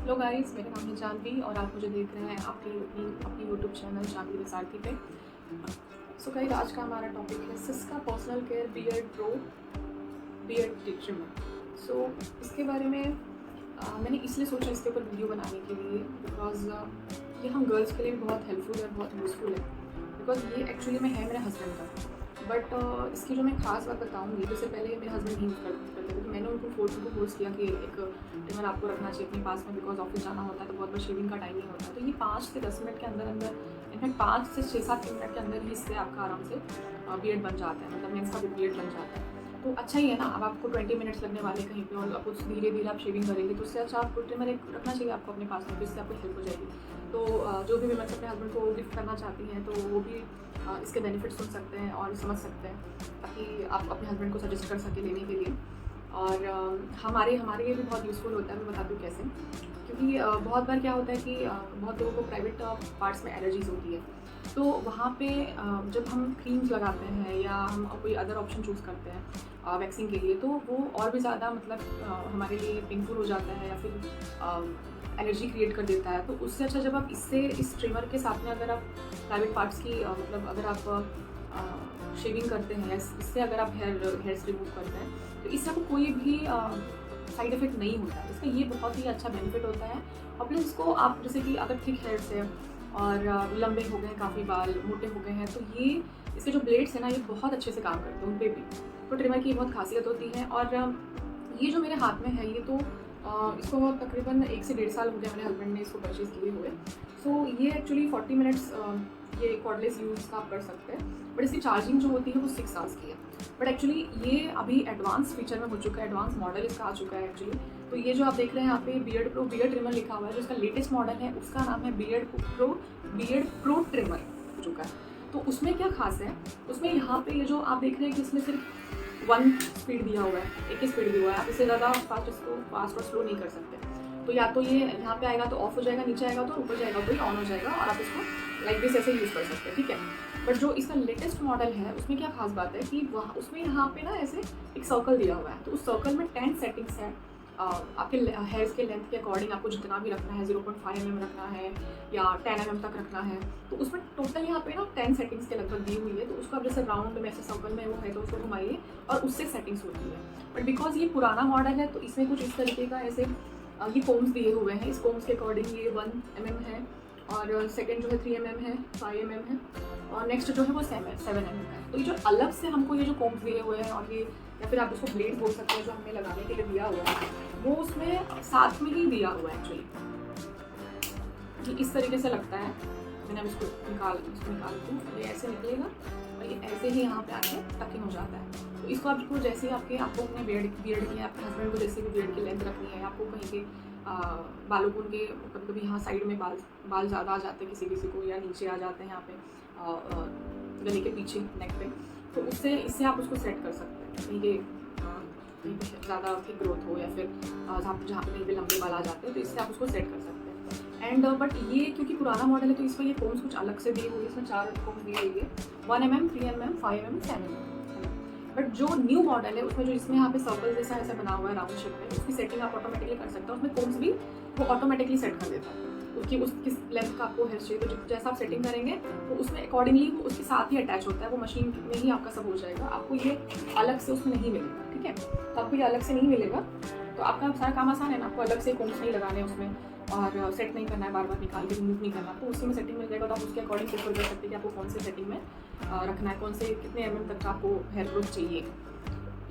Hello guys, मेरा नाम है जानवी और आप मुझे देख रहे हैं अपनी यूट्यूब चैनल जानवी विसारती पे। सो गाइस, आज का हमारा टॉपिक है Syska personal care beard pro beard trimmer. So इसके बारे में मैंने इसलिए सोचा इसके ऊपर वीडियो बनाने के लिए बिकॉज ये हम गर्ल्स के लिए भी बहुत हेल्पफुल है, बहुत यूज़फुल है। बिकॉज ये एक्चुअली में है मेरे हस्बैंड का, बट इसकी जो मैं खास बात बताऊंगी, जैसे पहले मेरे हस्बैंड यूज़ करते थे तो मैंने उनको फोर्स किया कि एक ट्रिमर आपको रखना चाहिए अपने पास में, बिकॉज ऑफिस जाना होता है तो बहुत बार शेविंग का टाइम नहीं होता। तो ये 5 से 10 मिनट के अंदर इनफैक्ट 5 से 6-7 मिनट के अंदर ही इससे आपका आराम से बियर्ड बन जाता है, मतलब मेंस का भी बियर्ड बन जाता है। तो अच्छा ही है ना। अब आपको 20 मिनट्स लगने वाले कहीं पे और अब धीरे धीरे आप शेविंग करेंगे तो उससे अच्छा आपको ट्रिमर एक रखना चाहिए आपको अपने पास में, जिससे आपको हेल्प हो जाएगी। तो जो भी विमेंस अपने हस्बैंड को गिफ्ट करना चाहती हैं तो वो भी इसके बेनिफिट सुन सकते हैं और समझ सकते हैं, ताकि आप अपने हस्बैंड को सजेस्ट कर सकें लेने के लिए। और हमारे लिए भी बहुत यूज़फुल होता है। मैं बताती हूँ कैसे। क्योंकि बहुत बार क्या होता है कि बहुत लोगों को प्राइवेट पार्ट्स में एलर्जीज़ होती है, तो वहाँ पे जब हम क्रीम्स लगाते हैं या हम कोई अदर ऑप्शन चूज़ करते हैं वैक्सिंग के लिए, तो वो और भी ज़्यादा मतलब हमारे लिए पेनफुल हो जाता है या फिर एलर्जी क्रिएट कर देता है। तो उससे अच्छा जब आप इस ट्रिमर के साथ में अगर आप प्राइवेट पार्ट्स की मतलब अगर आप शेविंग करते हैं, इससे अगर आप हेयर्स रिमूव करते हैं तो इससे आपको कोई भी साइड इफ़ेक्ट नहीं होता है। इसका ये बहुत ही अच्छा बेनिफिट होता है। और प्लस इसको आप जैसे कि अगर थिक हेयर्स है और लंबे हो गए हैं, काफ़ी बाल मोटे हो गए हैं, तो ये इसके जो ब्लेड्स हैं ना, ये बहुत अच्छे से काम करते हैं उन पर भी। तो ट्रिमर की बहुत खासियत होती है। और ये जो मेरे हाथ में है, ये तो इसको तकरीबन 1 से 1.5 साल हो गया मेरे हस्बैंड ने इसको परचेज़ किए हुए। सो ये एक्चुअली 40 मिनट्स ये कॉर्डलेस यूज़ आप कर सकते हैं, बट इसकी चार्जिंग जो होती है वो 6 आवर्स की है। बट एक्चुअली ये अभी एडवांस फीचर में हो चुका है, एडवांस मॉडल इसका आ चुका है एक्चुअली। तो ये जो आप देख रहे हैं यहाँ पे बियर्ड ट्रिमर लिखा हुआ है, जो इसका लेटेस्ट मॉडल है उसका नाम है बियर्ड प्रो ट्रिमर हो चुका है। तो उसमें क्या खास है, उसमें यहाँ पे ये जो आप देख रहे हैं कि इसमें सिर्फ 1 स्पीड दिया हुआ है, एक ही स्पीड दिया हुआ है। आप इससे ज़्यादा फास्ट और स्लो नहीं कर सकते। तो या तो ये यहाँ पे आएगा तो ऑफ हो जाएगा, नीचे आएगा तो ऊपर जाएगा तो ये ऑन हो जाएगा और आप इसको लाइक दिस ऐसे यूज़ कर सकते हैं, ठीक है। बट जो इसका लेटेस्ट मॉडल है उसमें क्या खास बात है कि वहाँ उसमें यहाँ पे ना ऐसे एक सर्कल दिया हुआ है। तो उस सर्कल में 10 सेटिंग्स है। आपके हेयर्स के लेंथ के अकॉर्डिंग आपको जितना भी रखना है, 0.5 mm रखना है या 10 mm तक रखना है। तो उसमें टोटल यहाँ पे ना 10 सेटिंग्स के लगभग दी हुई है। तो उसको आप जैसे राउंड में ऐसे सर्कल में वो है तो उसको घुमाइए और उससे सेटिंग्स होती है। बट बिकॉज ये पुराना मॉडल है तो इसमें कुछ इस तरीके का ऐसे ये कोम्स दिए हुए हैं। इस कोम्स के अकॉर्डिंग ये 1 mm है और सेकेंड जो है 3 mm है, 5 mm है और नेक्स्ट जो है वो 7 mm है। तो ये जो अलग से हमको ये जो कोम्स दिए हुए हैं और ये या फिर आप उसको ब्लेड बोल सकते हैं जो हमने लगाने के लिए दिया हुआ है, वो उसमें साथ में ही दिया हुआ है एक्चुअली। ये इस तरीके से लगता है। मैंने अब इसको निकाल दूँ, ये ऐसे निकलेगा और ये ऐसे ही यहाँ पे आके टकिंग हो जाता है। तो इसको आपको जैसे आपको अपने बियर्ड की, आपके हस्बैंड को जैसे भी बियर्ड की लेंथ रखनी है, आपको कहीं पे बालों को उनके कभी कभी यहाँ साइड में बाल ज़्यादा आ जाते हैं किसी को, या नीचे आ जाते हैं यहाँ पे गले के पीछे नेक पे, तो इससे आप उसको सेट कर सकते हैं। कहीं पे ज़्यादा थिक ग्रोथ हो या फिर जहाँ पे कहीं पे लंबे बाल आ जाते हैं, तो इससे आप उसको सेट कर सकते हैं। एंड बट ये क्योंकि पुराना मॉडल है तो इसमें ये कोम्स कुछ अलग से दिए हुए हैं। इसमें 4 कोम्स दिए हुए हैं, 1 mm, 3 mm, 5 mm, 7 mm। But जो न्यू मॉडल है उसमें जो इसमें यहाँ पे सर्कल जैसा ऐसा बना हुआ है राउंड शेप में, उसकी सेटिंग आप ऑटोमेटिकली कर सकते हो। उसमें कोम्स भी वो ऑटोमेटिकली सेट कर देता है किस लेंथ का आपको हेयर चाहिए। तो जैसा आप सेटिंग करेंगे तो उसमें अकॉर्डिंगली वो उसके साथ ही अटैच होता है, वो मशीन में ही आपका सब हो जाएगा। आपको ये अलग से उसमें नहीं मिलेगा, ठीक है। तो आपको ये अलग से नहीं मिलेगा, तो आपका सारा काम आसान है ना। आपको अलग से कोम्स नहीं लगाने उसमें और सेट नहीं करना है, बार बार निकाल के रिमूव नहीं करना। तो उसी में सेटिंग मिल जाएगा। तो आप उसके अकॉर्डिंग प्रेफर कर सकते हैं कि आपको कौन से सेटिंग में रखना है, कौन से कितने mm तक का आपको हेयर ग्रोथ चाहिए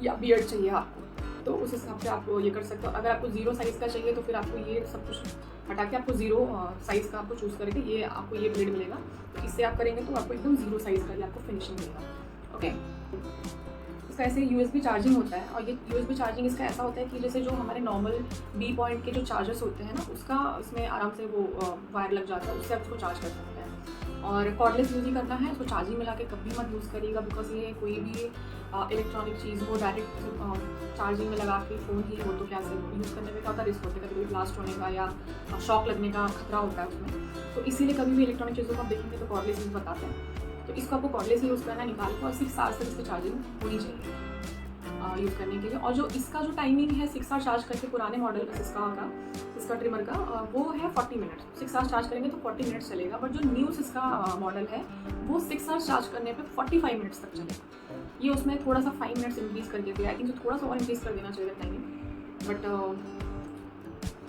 या बियर्ड चाहिए आपको। तो उस हिसाब से आप ये कर सकते हो। अगर आपको 0 साइज़ का चाहिए तो फिर आपको ये सब कुछ हटा के आपको 0 साइज़ का आपको चूज़ करके ये आपको ये ब्लेड मिलेगा। तो इससे आप करेंगे तो आपको एकदम 0 साइज़ का ही आपको फिनिशिंग मिलेगा, ओके। इसका ऐसे USB चार्जिंग होता है और ये USB चार्जिंग इसका ऐसा होता है कि जैसे जो हमारे नॉर्मल B पॉइंट के जो चार्जर्स होते हैं ना, उसका इसमें आराम से वो वायर लग जाता है, उससे आप उसको चार्ज कर सकते हैं। और कॉर्डलेस यूज़ ही करना है, इसको चार्जिंग मिला के कभी मत यूज़ करिएगा, बिकॉज ये कोई भी इलेक्ट्रॉनिक चीज़ हो डायरेक्ट चार्जिंग में लगा के फ़ोन ही हो तो क्या से यूज़ करने में क्या होता है, रिस्क होता है, कभी ब्लास्ट होने का या शॉक लगने का खतरा होता है उसमें। तो इसीलिए कभी भी इलेक्ट्रॉनिक चीज़ों को आप देखेंगे तो कॉर्डलेस यूज़ बताते हैं। तो इसको आपको कॉर्डलेस यूज़ करना है, निकाल के और 6 आवर्स तक इसकी चार्जिंग होनी चाहिए यूज़ करने के लिए। और जो इसका जो टाइमिंग है 6 आवर चार्ज करके पुराने मॉडल का सिस्का का, सिस्का ट्रिमर का वो है 40 मिनट। 6 आवर्स चार्ज करेंगे तो 40 मिनट्स चलेगा, बट जो न्यू सिस्का मॉडल है वो 6 आवर्स चार्ज करने पे 45 मिनट्स तक चलेगा। ये उसमें थोड़ा सा 5 मिनट्स इंक्रीज़ करके दिया, आई थिंक थोड़ा सा और इंक्रीज़ कर देना चाहिए टाइमिंग, बट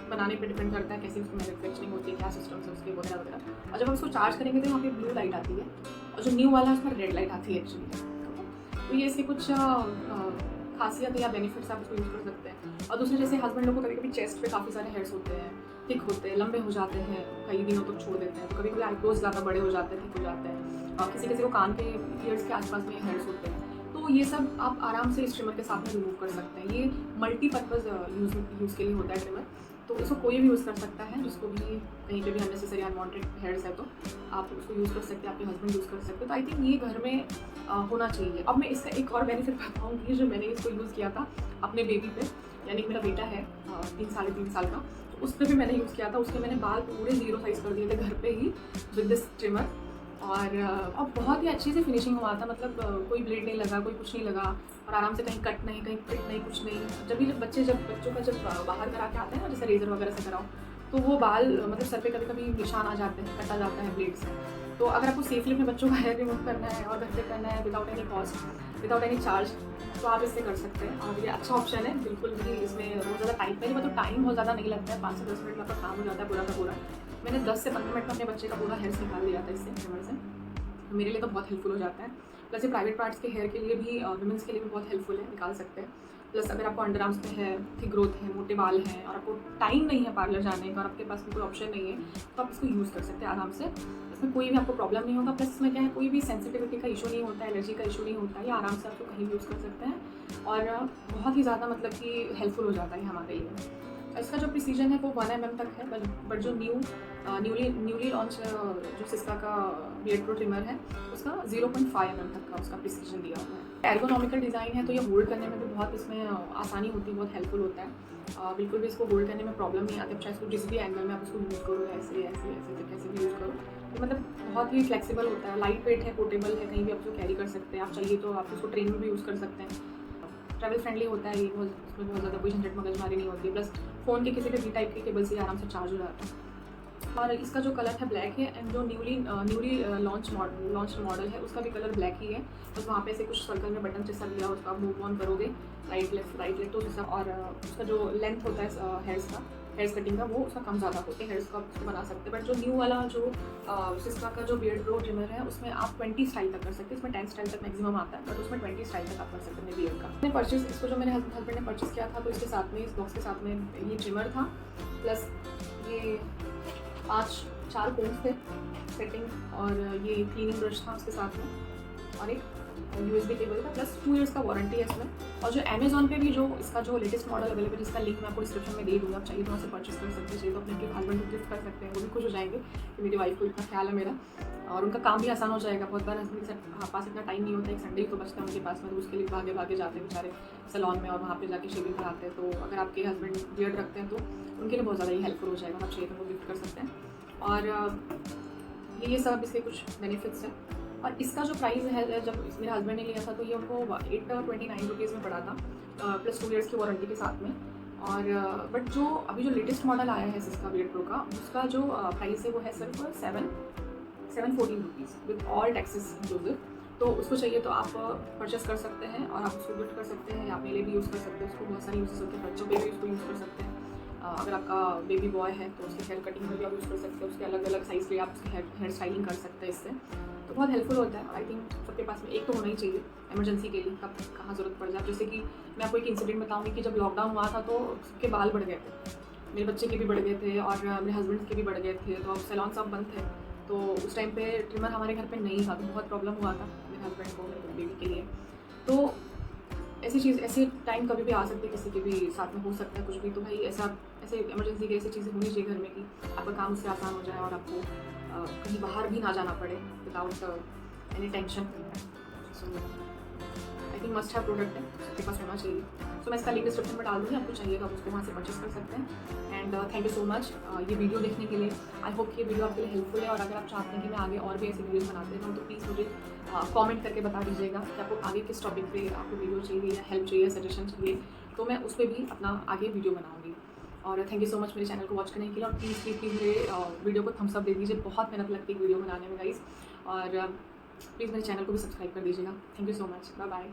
बनाने पे डिपेंड करता है कैसी उसकी मैन्युफैक्चरिंग होती है, क्या सिस्टम है उसके वगैरह वगैरह। और जब हम उसको चार्ज करेंगे तो यहाँ पे ब्लू लाइट आती है, और जो न्यू वाला है उसमें रेड लाइट आती है एक्चुअली। तो ये इसके कुछ खासियत या बेनिफिट्स आप उसको यूज़ कर सकते हैं। और दूसरे जैसे हस्बैंड लोग को कभी कभी चेस्ट पे काफ़ी सारे हेयर्स होते हैं, थिक होते हैं, लंबे हो जाते हैं, कई दिनों तक छोड़ देते हैं, तो कभी कभी आईब्रोज ज़्यादा बड़े हो जाते हैं, थिक हो जाते हैं, और किसी किसी को कान के ईयर्स के आसपास में हेयर्स होते हैं, तो ये सब आप आराम से इस ट्रिमर के साथ में रिमूव कर सकते हैं। ये मल्टीपर्पज़ यूज़ के लिए होता है ट्रिमर, तो इसको कोई भी यूज़ कर सकता है, जिसको भी कहीं पे भी अननेसेसरी अनवांटेड हेयर्स है तो आप उसको यूज़ कर सकते हैं, आपके हस्बैंड यूज़ कर सकते हैं। तो आई थिंक ये घर में होना चाहिए। अब मैं इसका एक और बेनिफिट बताऊँगी, जो मैंने इसको यूज़ किया था अपने बेबी पे, यानी मेरा बेटा है 3 साढ़े 3 साल का, तो उस पर भी मैंने यूज़ किया था। उसके मैंने बाल पूरे 0 साइज़ कर दिए थे घर पे ही विद दिस ट्रिमर, और बहुत ही अच्छी से फिनिशिंग हुआ था। मतलब कोई ब्लेड नहीं लगा, कोई कुछ नहीं लगा, और आराम से कहीं कट नहीं, कहीं प्रिक नहीं, कुछ नहीं। जब बच्चों का जब बाहर करा के आते हैं ना, जैसे रेजर वगैरह से कराओ, तो वो बाल मतलब सर पे कभी कभी निशान आ जाते हैं, कटा जाता है ब्लेड से। तो अगर आपको सेफली अपने बच्चों का हेयर रिमूव करना है और घर पे करना है without any cost, without any charge, तो आप इससे कर सकते हैं। और ये अच्छा ऑप्शन है, बिल्कुल भी इसमें बहुत ज़्यादा टाइम बहुत ज़्यादा नहीं लगता है, 5 से 10 मिनट में आपका काम हो जाता है पूरा का पूरा। मैंने 10 से 15 मिनट में अपने बच्चे का पूरा हेयर निकाल दिया था इससे ट्रिमर से। मेरे लिए तो बहुत हेल्पफुल हो जाता है। प्लस ये प्राइवेट पार्ट्स के हेयर के लिए भी, वुमेंस के लिए भी बहुत हेल्पफुल है, निकाल सकते हैं। प्लस अगर आपको अंडर आर्म्स पे है, थिक ग्रोथ है, मोटे बाल हैं, और आपको टाइम नहीं है पार्लर जाने का, और आपके पास कोई ऑप्शन नहीं है, तो आप इसको यूज़ कर सकते हैं आराम से। इसमें कोई भी आपको प्रॉब्लम नहीं होगा। प्लस इसमें क्या है, कोई भी सेंसिटिविटी का इशू नहीं होता है, एलर्जी का इशू नहीं होता है, या आराम से आपको कहीं भी यूज़ कर सकते हैं, और बहुत ही ज़्यादा मतलब कि हेल्पफुल हो जाता है हमारे लिए। इसका जो प्रिसीजन है वो 1 mm तक है, बट जो न्यूली लॉन्च जो सिस्का का बियर्ड प्रो ट्रिमर है उसका 0.5 mm तक का उसका प्रिसीजन दिया हुआ है। एर्गोनॉमिकल डिज़ाइन है, तो ये होल्ड करने में भी बहुत इसमें आसानी होती है, बहुत हेल्पफुल होता है। बिल्कुल भी इसको होल्ड करने में प्रॉब्लम नहीं आती। चाहे इसको जिस भी एंगल में आप उसको यूज़ करो, ऐसे कैसे भी यूज़ करो, तो मतलब बहुत ही फ्लेक्सिबल होता है, लाइट वेट है, पोर्टेबल है, कहीं भी आप उसको कैरी कर सकते हैं। आप चाहिए तो आप उसको ट्रेन में भी यूज़ कर सकते हैं। ट्रैवल फ्रेंडली होता है ये, इसमें बहुत ज़्यादा कोई झंझट मगजमारी नहीं होती है। प्लस फ़ोन के किसी भी टाइप के केबल से आराम से चार्ज हो जाता है। और इसका जो कलर है ब्लैक है, एंड जो न्यूली लॉन्च मॉडल है उसका भी कलर ब्लैक ही है। बस वहाँ पे से कुछ सर्कल में बटन जैसा दिया, उसका मूव ऑन करोगे राइट लेफ्ट तो जैसा। और उसका जो लेंथ होता है हेयर्स कटिंग का, वो उसका कम ज़्यादा होता है, हेयर्स का उसको बना सकते हैं। बट जो न्यू वाला जो सिस्का का जो बियर्ड प्रो ट्रिमर है उसमें आप 20 स्टाइल तक कर सकते हैं। इसमें 10 स्टाइल तक मैक्सिमम आता है, बट उसमें 20 स्टाइल तक आप कर सकते हैं बियर्ड का। मैंने परचेज इसको, जो मेरे हस्बैंड ने परचेज़ किया था, तो इसके साथ में, इस बॉक्स के साथ में ये ट्रिमर था, प्लस ये 4 कोम्स थे सेटिंग, और ये क्लीनिंग ब्रश था उसके साथ में, और एक USB केबल था, प्लस 2 इयर्स का वारंटी है इसमें। और जो अमेजॉन पे भी जो इसका जो लेटेस्ट मॉडल अवेलेबल है, जिसका लिंक मैं आपको डिस्क्रिप्शन में दे दूँगा, आप चाहिए तो वहाँ से परचेस कर सकते हैं, चाहिए तो अपने हस्बैंड को गिफ्ट कर सकते हैं, वो भी खुश हो जाएंगे कि मेरी वाइफ को इतना ख्याल है मेरा, और उनका काम भी आसान हो जाएगा। बहुत बार हस्बैंड के पास इतना टाइम नहीं होता, एक संडे ही तो बचता है उनके पास में, तो उसके लिए भागे जाते हैं बेचारे सैलून में, और वहाँ पे जाके शेविंग कराते हैं। तो अगर आपके हस्बैंड बियर्ड रखते हैं तो उनके लिए बहुत ज़्यादा ही हेल्पफुल हो जाएगा, आप चाहिए तो वो गिफ्ट कर सकते हैं। और ये सब इसके कुछ बेनिफिट्स हैं। और इसका जो प्राइस है, जब मेरे हस्बैंड ने लिया था तो ये उनको 829 रुपीज़ में पड़ा था, प्लस 2 इयर्स की वारंटी के साथ में। और बट जो अभी जो लेटेस्ट मॉडल आया है सिस्का बियर्ड प्रो का, उसका जो प्राइस है वो है सिर्फ 714 rupees with all taxes inclusive. तो उसको चाहिए तो आप परचेस कर सकते हैं, और आप उसको गिफ्ट कर सकते हैं, या अपने लिए भी यूज़ कर सकते हैं। उसको बहुत सारे यूज़ होते हैं, बच्चों पे भी उसको यूज़ कर सकते हैं। अगर आपका बेबी बॉय है तो उसकी हेयर कटिंग में भी आप यूज़ कर सकते हैं, उसके अलग अलग साइज़ के आप उसकी हेयर स्टाइलिंग कर सकते हैं इससे, तो बहुत हेल्पफुल होता है। आई थिंक सबके पास में एक तो होना ही चाहिए इमरजेंसी के लिए, कब कहाँ ज़रूरत पड़ जाए। जैसे कि मैं आपको एक इंसिडेंट बताऊँगी कि जब लॉकडाउन हुआ था तो सबके बाल बढ़ गए थे, मेरे बच्चे के भी बढ़ गए थे, और मेरे हस्बैंड के भी बढ़ गए थे, तो अब सैलून सब बंद थे। तो उस टाइम पे ट्रिमर हमारे घर पे नहीं था, तो बहुत प्रॉब्लम हुआ था मेरे हस्बैंड को, मेरे बेबी के लिए। तो ऐसे टाइम कभी भी आ सकती है, किसी के भी साथ में हो सकता है कुछ भी। तो भाई ऐसे इमरजेंसी की ऐसी चीज़ें होनी चाहिए घर में कि आपका काम उससे आसान हो जाए, और आपको कहीं बाहर भी ना जाना पड़े without any tension. So I think must have product है, सबके पास होना चाहिए। सो मैं इसका लिंक डिस्क्रिप्शन में डाल दूँगी, आपको चाहिए तो आप उसको वहाँ से परचेस कर सकते हैं। And thank you so much ये वीडियो देखने के लिए। आई होप कि ये वीडियो आपके लिए हेल्पफुल है, और अगर आप चाहते हैं कि मैं आगे और भी ऐसे वीडियोज़ बनाते रहूँ तो प्लीज़ मुझे कमेंट करके बता दीजिएगा कि आपको आगे किस टॉपिक पे आपको वीडियो चाहिए, या हेल्प चाहिए, सजेशन चाहिए, तो मैं उस पर भी अपना आगे वीडियो बनाऊँगी। और थैंक यू सो मच मेरे चैनल को वॉच करने के लिए, और प्लीज़ प्लीज़ प्लीज़ मेरे वीडियो को थम्स अप दे दीजिए, बहुत मेहनत लगती है वीडियो बनाने में गाइस, और प्लीज़ मेरे चैनल को भी सब्सक्राइब कर दीजिएगा। Thank you so much, bye bye.